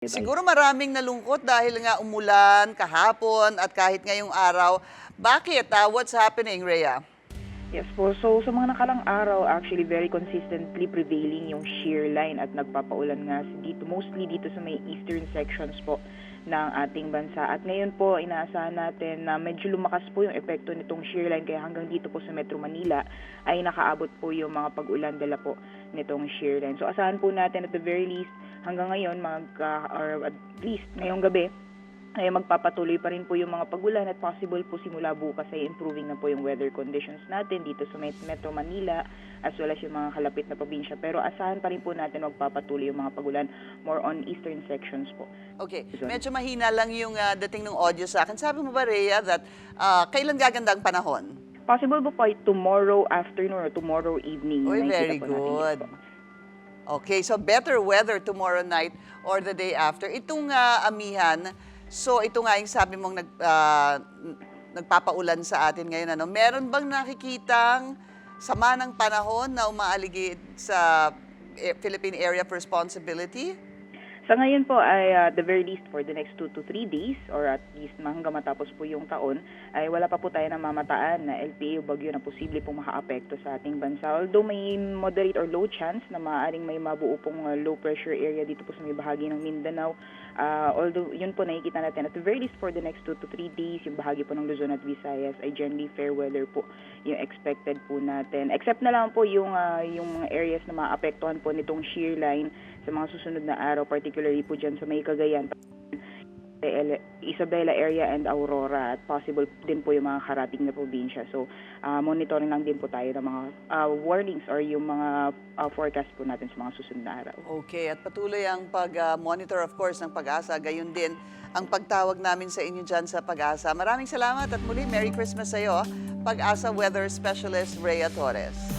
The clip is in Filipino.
Siguro maraming nalungkot dahil nga umulan kahapon at kahit ngayong araw. Bakit? What's happening, Rhea? Yes po. So, sa mga nakalang araw, actually very consistently prevailing yung shear line at nagpapaulan nga dito, mostly dito sa may eastern sections po ng ating bansa. At ngayon po, inaasahan natin na medyo lumakas po yung epekto nitong shear line kaya hanggang dito po sa Metro Manila ay nakaabot po yung mga pag-ulan dala po nitong shear line. So, asahan po natin at the very least hanggang ngayon, or at least ngayong gabi, ay magpapatuloy pa rin po yung mga pagulan at possible po simula bukas ay improving na po yung weather conditions natin dito sa Metro Manila as well as yung mga kalapit na probinsya. Pero asahan pa rin po natin magpapatuloy yung mga pagulan more on eastern sections po. Okay, medyo mahina lang yung dating ng audio sa akin. Sabi mo ba, Rhea, that kailan gaganda ang panahon? Possible po ay tomorrow afternoon or tomorrow evening. Oy, Nakikita very po natin yun good. po. Okay, so better weather tomorrow night or the day after. Itong amihan, so ito nga yung sabi mong nagpapaulan sa atin ngayon. Ano? Meron bang nakikitang sama ng panahon na umaaligid sa Philippine Area of Responsibility? Sa ngayon po ay the very least for the next 2 to 3 days or at least hanggang matapos po yung taon ay wala pa po tayo namamataan na LPA o bagyo na posible pong makaapekto sa ating bansa. Although may moderate or low chance na maaaring may mabuo pong low pressure area dito po sa may bahagi ng Mindanao. Although yun po nakikita natin at the very least for the next 2 to 3 days yung bahagi po ng Luzon at Visayas ay generally fair weather po yung expected po natin. Except na lang po yung mga areas na maapektuhan po nitong shear line sa mga susunod na araw, particularly po dyan sa may Cagayan, Isabela area and Aurora at possible din po yung mga karating na probinsya. So, monitoring lang din po tayo ng mga warnings or yung mga forecast po natin sa mga susunod na araw. Okay, at patuloy ang pag-monitor of course ng Pag-asa. Gayon din ang pagtawag namin sa inyo dyan sa Pag-asa. Maraming salamat at muli, Merry Christmas sa iyo, Pag-asa Weather Specialist Rhea Torres.